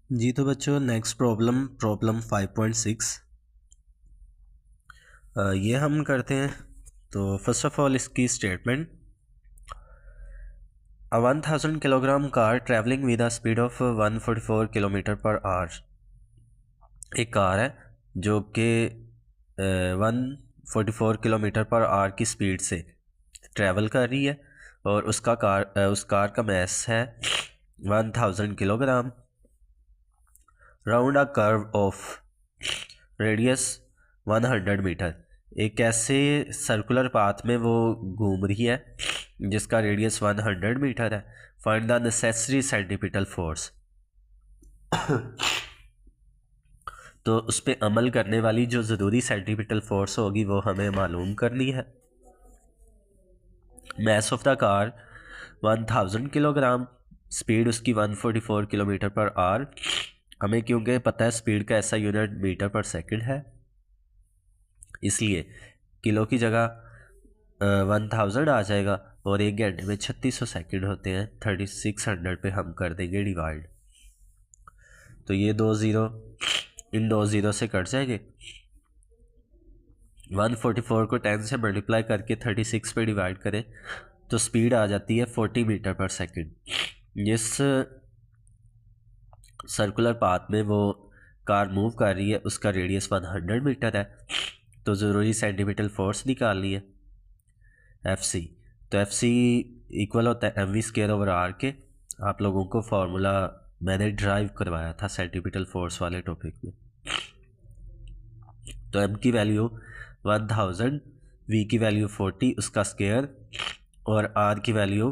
जी तो बच्चों next problem 5.6 ये हम करते हैं। तो फर्स्ट ऑफ ऑल इसकी statement, a 1000 kilogram car travelling with a speed of 144 kilometre per hour. एक कार है जो कि 144 किलोमीटर पर आवर की स्पीड से ट्रैवल कर रही है और उस कार का मैस है 1000 kilogram. Round a curve of radius 100 metre. एक ऐसे सर्कुलर पाथ में वो घूम रही है जिसका रेडियस 100 मीटर है। Find the necessary centripetal force. तो उस पर अमल करने वाली जो ज़रूरी सेंटीपिटल फोर्स होगी वो हमें मालूम करनी है। Mass of the car 1000 kilogram, speed उसकी 144 किलोमीटर पर आवर। हमें क्योंकि पता है स्पीड का ऐसा यूनिट मीटर पर सेकंड है, इसलिए किलो की जगह 1000 आ जाएगा और एक घंटे में 3600 सेकंड होते हैं। 3600 पे हम कर देंगे डिवाइड। तो ये 2 ज़ीरो इन 2 ज़ीरो से कट जाएंगे। 144 को 10 से मल्टीप्लाई करके 36 पे डिवाइड करें तो स्पीड आ जाती है 40 मीटर पर सेकंड। जिस सर्कुलर पाथ में वो कार मूव कर रही है उसका रेडियस 100 मीटर है। तो ज़रूरी सेंटीमीटर फोर्स निकालनी है एफ सी। तो एफ सी इक्वल होता है mv²/r के। आप लोगों को फॉर्मूला मैंने ड्राइव करवाया था सेंटीमीटर फोर्स वाले टॉपिक में। तो m की वैल्यू 1000, v की वैल्यू 40 उसका स्क्वायर और r की वैल्यू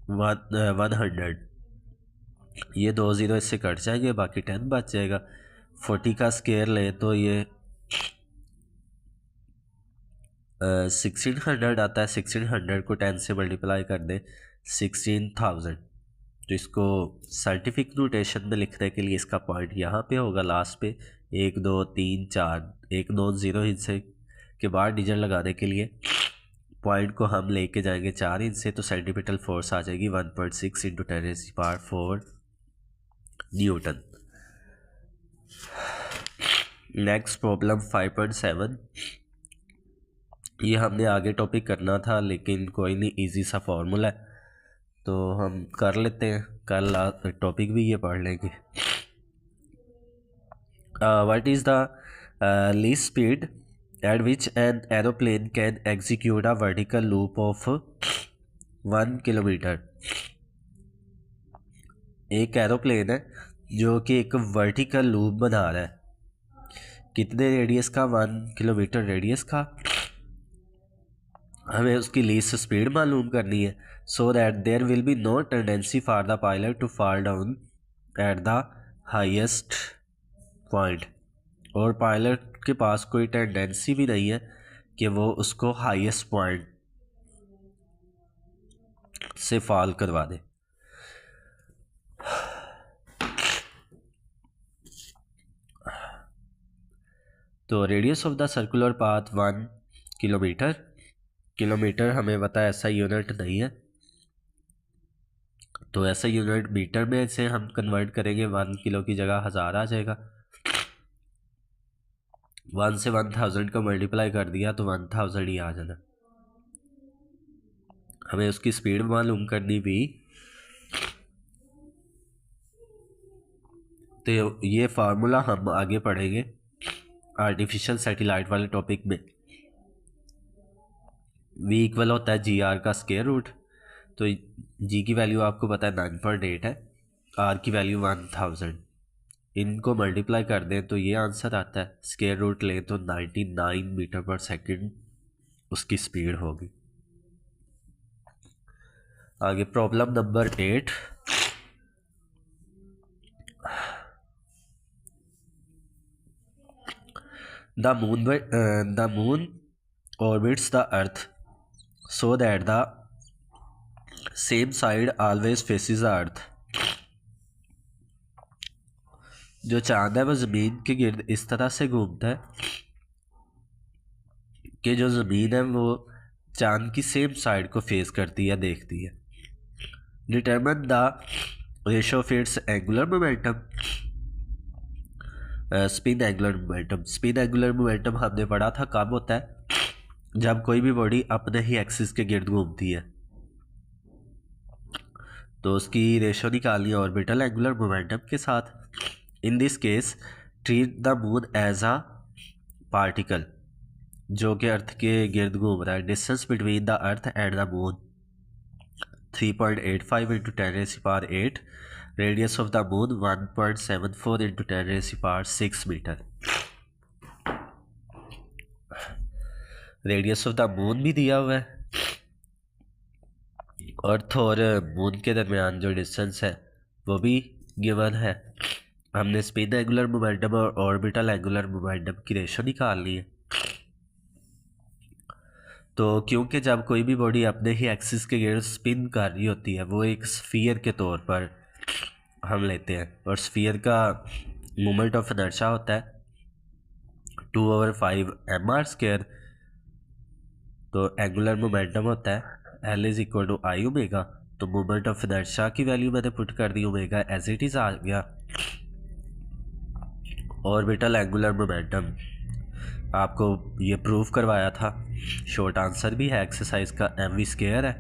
100। ये 2 ज़ीरो इससे कट जाएंगे, बाकी 10 बच जाएगा। 40 का स्क्वायर ले तो ये 1600 आता है। 1600 को 10 से मल्टीप्लाई कर दें 16000। तो इसको साइंटिफिक नोटेशन में लिखने के लिए इसका पॉइंट यहाँ पे होगा लास्ट पे। 1 2 3 4 1 2 0 हिस्से के बाद डिजिट लगाने के लिए पॉइंट को हम लेके जाएंगे 4 इंच से। तो सेंटीमीटर फोर्स आ जाएगी 1.6 इंटू 10⁴ न्यूटन। नेक्स्ट प्रॉब्लम 5.7, ये हमने आगे टॉपिक करना था लेकिन कोई नहीं, इजी सा फॉर्मूला है तो हम कर लेते हैं। कल टॉपिक भी ये पढ़ लेंगे। What is the least speed at which an aeroplane can execute a vertical loop of 1 kilometre. एक एरोप्लेन है जो कि एक वर्टिकल लूप बना रहा है। कितने रेडियस का? 1 किलोमीटर रेडियस का। हमें उसकी लीस्ट स्पीड मालूम करनी है so that there will be no tendency for the pilot to fall down at the highest point. और पायलट के पास कोई टेंडेंसी भी नहीं है कि वो उसको हाईएस्ट पॉइंट से फॉल करवा दे। तो radius of the circular path 1 kilometre. Kilometre हमें पता है ऐसा यूनिट नहीं है, तो ऐसा यूनिट मीटर में से हम कन्वर्ट करेंगे। 1 किलो की जगह 1000 आ जाएगा। 1 से 1000 का मल्टीप्लाई कर दिया तो 1000 ही आ जाना। हमें उसकी स्पीड मालूम करनी भी। तो ये फार्मूला हम आगे पढ़ेंगे आर्टिफिशियल सैटेलाइट वाले टॉपिक में। v इक्वल होता है जी आर का स्क्वायर रूट। तो g की वैल्यू आपको पता है 9.8 है, r की वैल्यू 1000। इनको मल्टीप्लाई कर दें तो ये आंसर आता है। स्क्वायर रूट लें तो 99 मीटर पर सेकंड उसकी स्पीड होगी। आगे problem number 8। The moon orbits the earth so that the same side always faces the earth. जो चांद है वो ज़मीन के गिर्द इस तरह से घूमता है कि जो ज़मीन है वो चांद की सेम साइड को फेस करती है, देखती है। Determine the ratio of its angular momentum, spin angular momentum. Spin angular momentum हमने पढ़ा था कब होता है, जब कोई भी बॉडी अपने ही एक्सिस के गिर्द घूमती है, तो उसकी रेशो निकालनी है ऑर्बिटल एंगुलर मोमेंटम के साथ। In this case treat the moon as a particle जो कि अर्थ के गिर्द घूम रहा है। Distance between the earth and the moon 3.85 into 10⁸ 8। Radius of the moon 1.74 into 10⁶ metre. Radius of the moon भी दिया हुआ है, अर्थ और मून के दरमियान जो डिस्टेंस है वो भी गिवन है। हमने स्पिन एंगुलर मोमेंटम और ऑर्बिटल एंगुलर मोमेंटम की रेशो निकालनी है। तो क्योंकि जब कोई भी बॉडी अपने ही एक्सिस के गिर्द स्पिन कर रही होती है, वो एक स्फीयर के तौर पर हम लेते हैं, और स्फीयर का मोमेंट ऑफ इनर्शिया होता है 2/5 mr²। तो एंगुलर मोमेंटम होता है L = I ओमेगा। तो मोमेंट ऑफ इनर्शिया की वैल्यू मैंने पुट कर दी ओमेगा एज इट इज़ आ गया। ऑर्बिटल एंगुलर मोमेंटम आपको ये प्रूव करवाया था, शॉर्ट आंसर भी है एक्सरसाइज का, mv² है।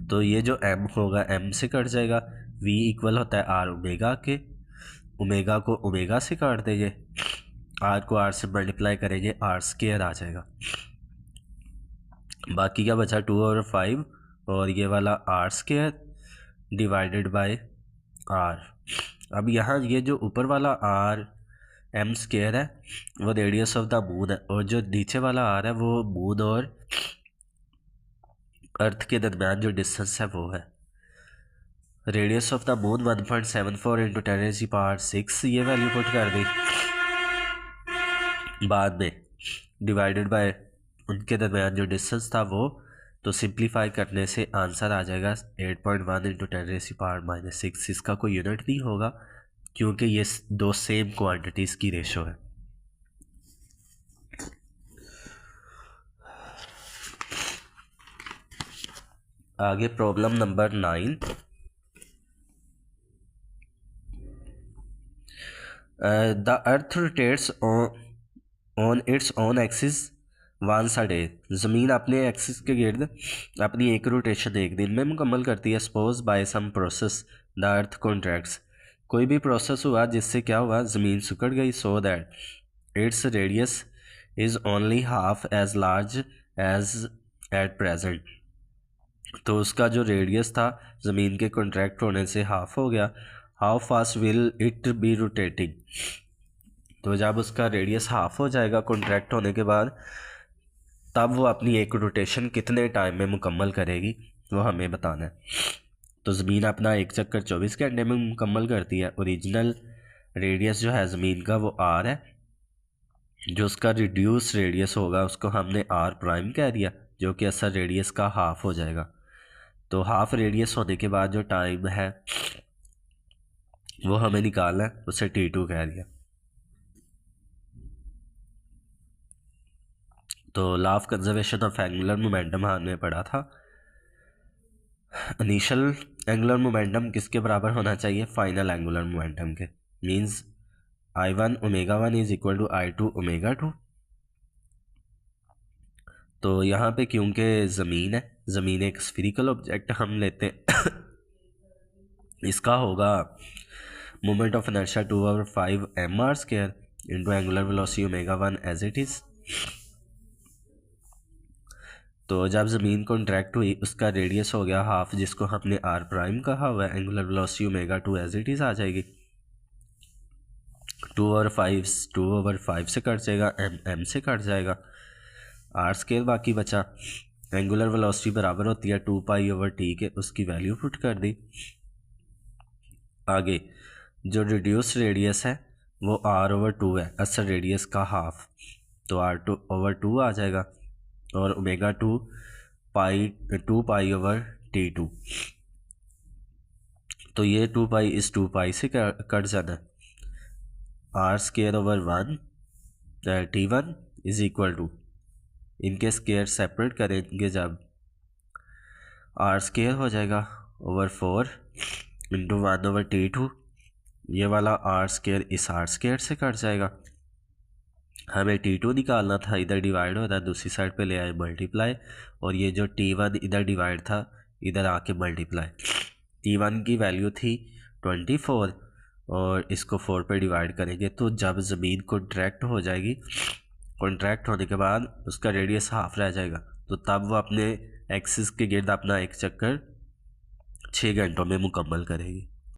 तो ये जो m होगा m से कट जाएगा, v इक्वल होता है r ओमेगा के, ओमेगा को ओमेगा से काट देंगे, r को r से मल्टीप्लाई करेंगे, r² आ जाएगा। बाकी क्या बचा 2/5 और ये वाला r² डिवाइडेड बाय r। अब यहाँ ये जो ऊपर वाला r m² है वो रेडियस ऑफ द मून है, और जो नीचे वाला r है वो मून और अर्थ के दरमियान जो डिस्टेंस है वो है। Radius of the moon 1.74 into 10⁶ ये वैल्यू पुट कर दी, बाद में डिवाइडेड बाय उनके दरमियान जो डिस्टेंस था वो, तो सिंप्लीफाई करने से आंसर आ जाएगा 8.1 इंटू 10⁻⁻⁶। इसका कोई यूनिट नहीं होगा क्योंकि ये दो सेम क्वांटिटीज़ की रेशो है। आगे problem number 9। The earth rotates on its own axis once a day. ज़मीन अपने एक्सिस के गिर्द अपनी एक रोटेशन एक दिन में मुकम्मल करती है। Suppose by some process the earth contracts. कोई भी प्रोसेस हुआ जिससे क्या हुआ, ज़मीन सिकुड़ गई, so that its radius is only half as large as at present. तो उसका जो रेडियस था ज़मीन के कॉन्ट्रैक्ट होने से हाफ हो गया। How fast will it be rotating. तो जब उसका रेडियस हाफ हो जाएगा कॉन्ट्रैक्ट होने के बाद, तब वो अपनी एक रोटेशन कितने टाइम में मुकम्मल करेगी वो हमें बताना है। तो ज़मीन अपना एक चक्कर 24 घंटे में मुकम्मल करती है। ओरिजिनल रेडियस जो है ज़मीन का वो r है, जो उसका रिड्यूस रेडियस होगा उसको हमने r' कह दिया, जो कि असल रेडियस का हाफ हो जाएगा। तो हाफ रेडियस होने के बाद जो टाइम है वो हमें निकालना है, उसे t2 कह दिया। तो law of conservation of angular momentum हमने पढ़ा था। इनिशियल एंगुलर मोमेंटम किसके बराबर होना चाहिए, फाइनल एंगुलर मोमेंटम के। Means I1 ω1 is equal to I2 ω2। तो यहाँ पे क्योंकि ज़मीन है, ज़मीन एक स्फीरिकल ऑब्जेक्ट हम लेते हैं इसका होगा moment of inertia 2/5 mr² into angular velocity ω1 as it is. तो जब ज़मीन कॉन्ट्रैक्ट हुई उसका रेडियस हो गया हाफ, जिसको हमने r' कहा हुआ है, angular velocity ω2 as it is आ जाएगी। 2/5 से कट जाएगा, m से कट जाएगा, r² बाकी बचा। एंगुलर वेलोसिटी बराबर होती है 2π/t के, उसकी वैल्यू पुट कर दी। आगे जो रिड्यूस रेडियस है वो r/2 है, असल रेडियस का हाफ, तो r/2 आ जाएगा, और ω2 2π/t2। तो ये 2π इस 2π से कट जाना है। r²/1 t1 is equal to, इनके स्क्वायर सेपरेट करेंगे जब r² हो जाएगा ओवर 4 इंटू 1/T2। ये वाला r² इस r² से कट जाएगा। हमें T2 निकालना था, इधर डिवाइड हो रहा है, दूसरी साइड पे ले आए मल्टीप्लाई, और ये जो T1 इधर डिवाइड था इधर आके मल्टीप्लाई। T1 की वैल्यू थी 24 और इसको 4 पे डिवाइड करेंगे तो जब ज़मीन कॉन्ट्रैक्ट हो जाएगी, कॉन्ट्रैक्ट होने के बाद उसका रेडियस हाफ रह जाएगा, तो तब वो अपने एक्सिस के गिर्द अपना एक चक्कर 6 घंटों में मुकम्मल करेगी।